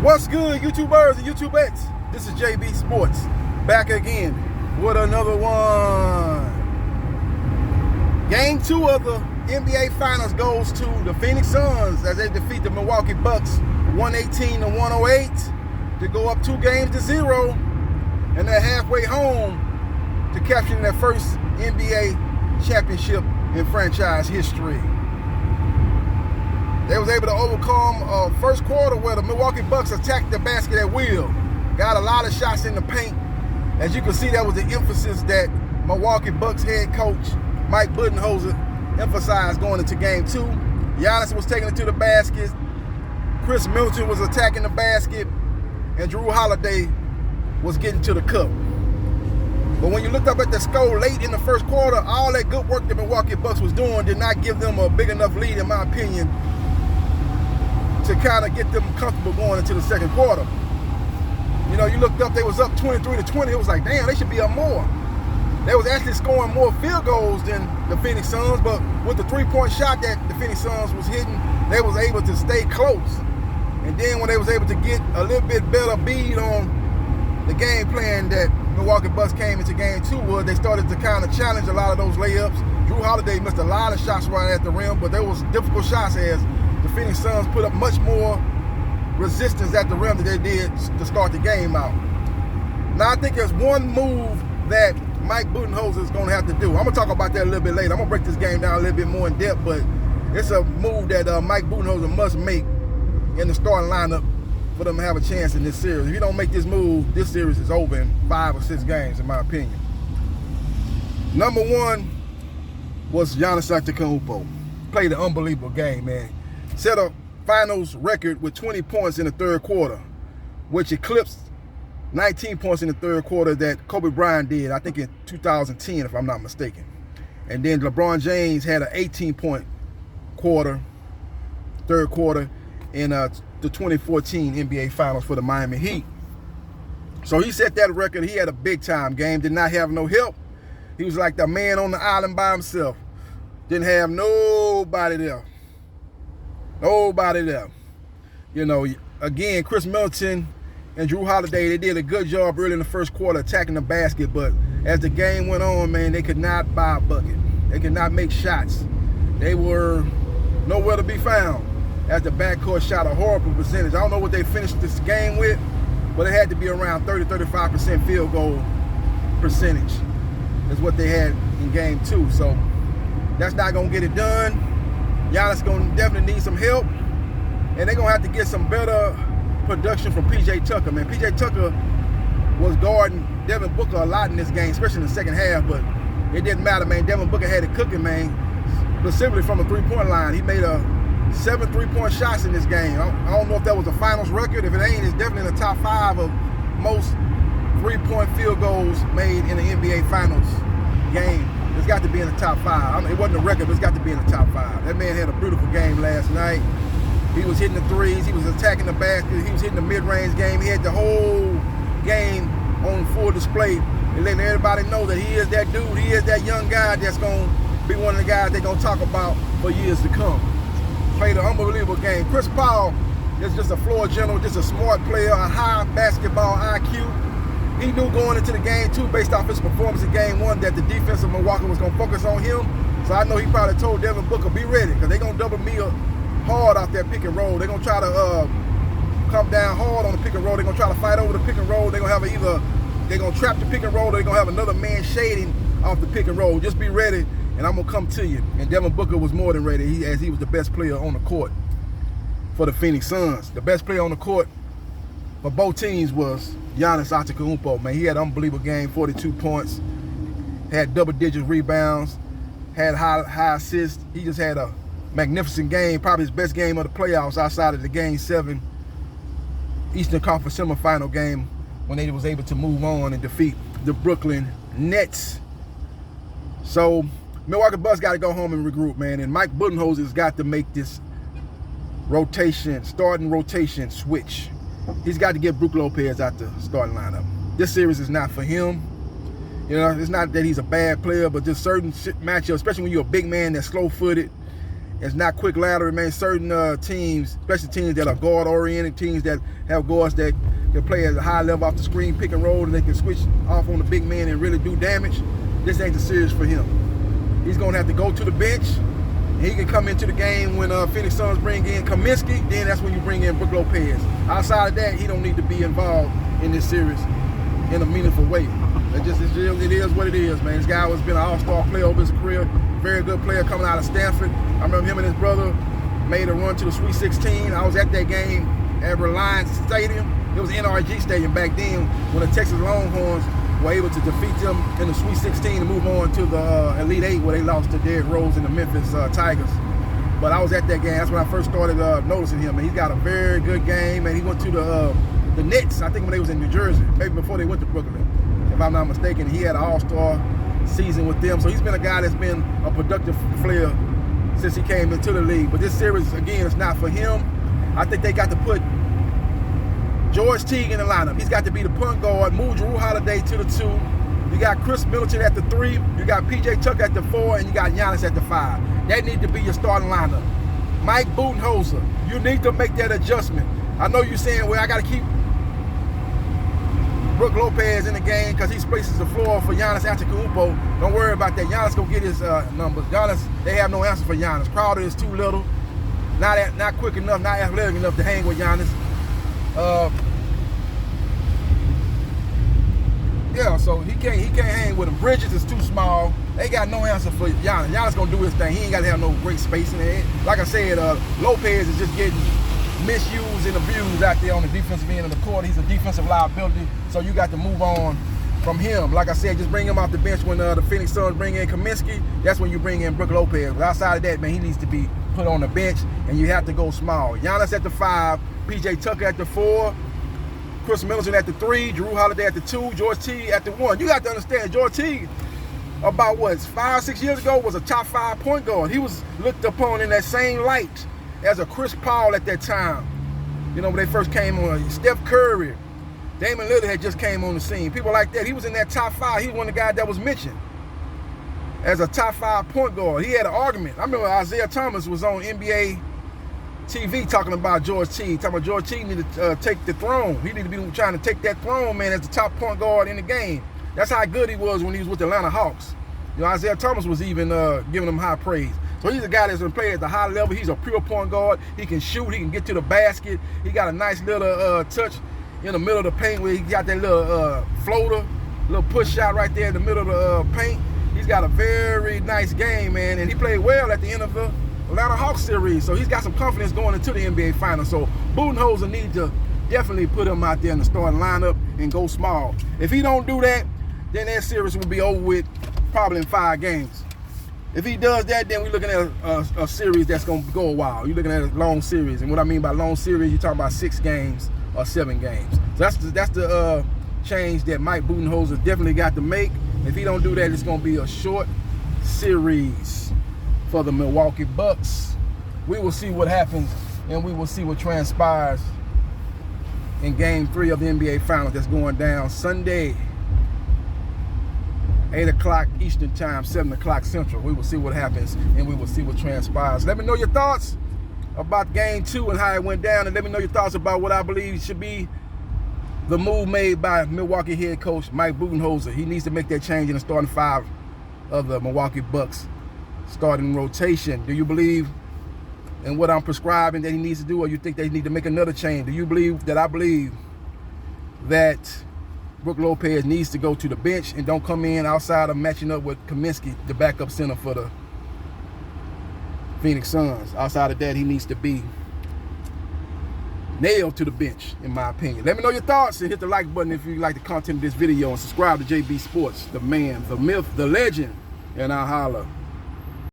What's good, YouTubers and YouTubettes? This is JB Sports, back again with another one. Game 2 of the NBA Finals goes to the Phoenix Suns as they defeat the Milwaukee Bucks 118-108 to go up 2-0, and they're halfway home to capturing their first NBA championship in franchise history. They was able to overcome first quarter where the Milwaukee Bucks attacked the basket at will. Got a lot of shots in the paint. As you can see, that was the emphasis that Milwaukee Bucks head coach Mike Budenholzer emphasized going into game 2. Giannis was taking it to the basket. Chris Middleton was attacking the basket. And Jrue Holiday was getting to the cup. But when you looked up at the score late in the first quarter, all that good work the Milwaukee Bucks was doing did not give them a big enough lead, in my opinion, to kind of get them comfortable going into the second quarter. You know, you looked up, they was up 23-20. It was like, damn, they should be up more. They was actually scoring more field goals than the Phoenix Suns, but with the three-point shot that the Phoenix Suns was hitting, they was able to stay close. And then when they was able to get a little bit better bead on the game plan that Milwaukee Bucks came into game 2 was, they started to kind of challenge a lot of those layups. Jrue Holiday missed a lot of shots right at the rim, but there was difficult shots as the Phoenix Suns put up much more resistance at the rim than they did to start the game out. Now, I think there's one move that Mike Budenholzer is going to have to do. I'm going to talk about that a little bit later. I'm going to break this game down a little bit more in depth, but it's a move that Mike Budenholzer must make in the starting lineup for them to have a chance in this series. If you don't make this move, this series is over in 5 or 6 games, in my opinion. Number 1 was Giannis Antetokounmpo. Played an unbelievable game, man. Set a finals record with 20 points in the third quarter, which eclipsed 19 points in the third quarter that Kobe Bryant did, I think in 2010, if I'm not mistaken. And then LeBron James had an 18-point third quarter in the 2014 NBA Finals for the Miami Heat. So he set that record. He had a big-time game, did not have no help. He was like the man on the island by himself. Didn't have nobody there. Nobody there. You know, again, Chris Middleton and Jrue Holiday, they did a good job early in the first quarter attacking the basket, but as the game went on, man, they could not buy a bucket. They could not make shots. They were nowhere to be found as the backcourt shot a horrible percentage. I don't know what they finished this game with, but it had to be around 30-35% field goal percentage is what they had in game 2. So that's not going to get it done. Giannis going to definitely need some help, and they're going to have to get some better production from PG Tucker, man. PG Tucker was guarding Devin Booker a lot in this game, especially in the second half, but it didn't matter, man. Devin Booker had it cooking, man, specifically from the three-point line. He made 7 three-point shots in this game. I don't know if that was a finals record. If it ain't, it's definitely in the top 5 of most three-point field goals made in the NBA Finals game. It's got to be in the top 5. It wasn't a record, but it's got to be in the top 5. That man had a beautiful game last night. He was hitting the threes. He was attacking the basket. He was hitting the mid-range game. He had the whole game on full display and letting everybody know that he is that dude. He is that young guy that's going to be one of the guys they're going to talk about for years to come. Played an unbelievable game. Chris Paul is just a floor general, just a smart player, a high basketball IQ. He knew going into the game, too, based off his performance in game 1, that the defense of Milwaukee was going to focus on him. So I know he probably told Devin Booker, be ready, because they're going to double me hard out there pick and roll. They're going to try to come down hard on the pick and roll. They're going to try to fight over the pick and roll. They're going to have they're going to trap the pick and roll, or they're going to have another man shading off the pick and roll. Just be ready, and I'm going to come to you. And Devin Booker was more than ready, as he was the best player on the court for the Phoenix Suns. The best player on the court for both teams was Giannis Antetokounmpo, man. He had an unbelievable game, 42 points, had double-digit rebounds, had high assists. He just had a magnificent game, probably his best game of the playoffs outside of the Game 7 Eastern Conference semifinal game when they was able to move on and defeat the Brooklyn Nets. So Milwaukee Bucks got to go home and regroup, man, and Mike Budenholzer has got to make this starting rotation switch. He's got to get Brook Lopez out the starting lineup. This series is not for him. You know, it's not that he's a bad player, but just certain matchups, especially when you're a big man that's slow-footed It's not quick lateral, man. Certain teams, especially teams that are guard-oriented, teams that have guards that can play at a high level off the screen, pick and roll, and they can switch off on the big man and really do damage. This ain't the series for him. He's going to have to go to the bench. He can come into the game when Phoenix Suns bring in Kaminsky. Then that's when you bring in Brook Lopez. Outside of that, he don't need to be involved in this series in a meaningful way. It is what it is, man. This guy has been an all-star player over his career. Very good player coming out of Stanford. I remember him and his brother made a run to the Sweet 16. I was at that game at Reliance Stadium. It was NRG Stadium back then when the Texas Longhorns were able to defeat them in the Sweet 16 and move on to the Elite Eight, where they lost to Derrick Rose and the Memphis Tigers. But I was at that game. That's when I first started noticing him. And he's got a very good game. And he went to the Nets, I think, when they was in New Jersey, maybe before they went to Brooklyn, if I'm not mistaken. He had an all-star season with them. So he's been a guy that's been a productive player since he came into the league. But this series, again, is not for him. I think they got to put George Teague in the lineup. He's got to be the point guard, move Jrue Holiday to the 2. You got Chris Middleton at the 3. You got PG Teague at the 4, and you got Giannis at the 5. That need to be your starting lineup. Mike Budenholzer, you need to make that adjustment. I know you're saying, well, I got to keep Brook Lopez in the game because he spaces the floor for Giannis Antetokounmpo. Don't worry about that. Giannis gonna get his numbers. Giannis, they have no answer for Giannis. Crowder is too little, not quick enough, not athletic enough to hang with Giannis. Yeah, so he can't hang with him. Bridges is too small. They got no answer for Giannis. Giannis gonna do his thing. He ain't got to have no great space in there. Like I said, Lopez is just getting misused and abused out there on the defensive end of the court. He's a defensive liability, so you got to move on from him. Like I said, just bring him off the bench when the Phoenix Suns bring in Kaminsky. That's when you bring in Brook Lopez. But outside of that, man, he needs to be put on the bench, and you have to go small. Giannis at the 5, PG Teague at the 4, Chris Middleton at the 3, Jrue Holiday at the 2, George Teague at the 1. You got to understand, George Teague, about 5-6 years ago, was a top 5 point guard. He was looked upon in that same light as a Chris Paul at that time. You know, when they first came on, Steph Curry, Damian Lillard had just came on the scene. People like that. He was in that top 5. He was one of the guys that was mentioned as a top 5 point guard. He had an argument. I remember Isaiah Thomas was on NBA TV talking about George Teague, talking about George Teague needed to take the throne. He needed to be trying to take that throne, man, as the top point guard in the game. That's how good he was when he was with the Atlanta Hawks. You know, Isaiah Thomas was even giving him high praise. So he's a guy that's been playing at the high level. He's a pure point guard. He can shoot. He can get to the basket. He got a nice little touch in the middle of the paint where he got that little floater, little push shot right there in the middle of the paint. He's got a very nice game, man, and he played well at the end of the Atlanta Hawks series. So he's got some confidence going into the NBA Finals. So Budenholzer needs to definitely put him out there in the starting lineup and go small. If he don't do that, then that series will be over with probably in 5 games. If he does that, then we're looking at a series that's going to go a while. You're looking at a long series. And what I mean by long series, you're talking about 6 games or 7 games. So that's the change that Mike Budenholzer definitely got to make. If he don't do that, it's going to be a short series for the Milwaukee Bucks. We will see what happens, and we will see what transpires in Game 3 of the NBA Finals that's going down Sunday, 8 o'clock Eastern Time, 7 o'clock Central. We will see what happens, and we will see what transpires. Let me know your thoughts about Game 2 and how it went down, and let me know your thoughts about what I believe should be the move made by Milwaukee head coach Mike Budenholzer. He needs to make that change in the starting 5 of the Milwaukee Bucks starting rotation. Do you believe in what I'm prescribing that he needs to do, or you think they need to make another change? Do you believe that I believe that Brook Lopez needs to go to the bench and don't come in outside of matching up with Kaminsky, the backup center for the Phoenix Suns? Outside of that, he needs to be nailed to the bench, in my opinion. Let me know your thoughts and hit the like button if you like the content of this video, and subscribe to JB Sports, the man, the myth, the legend, and I'll holler.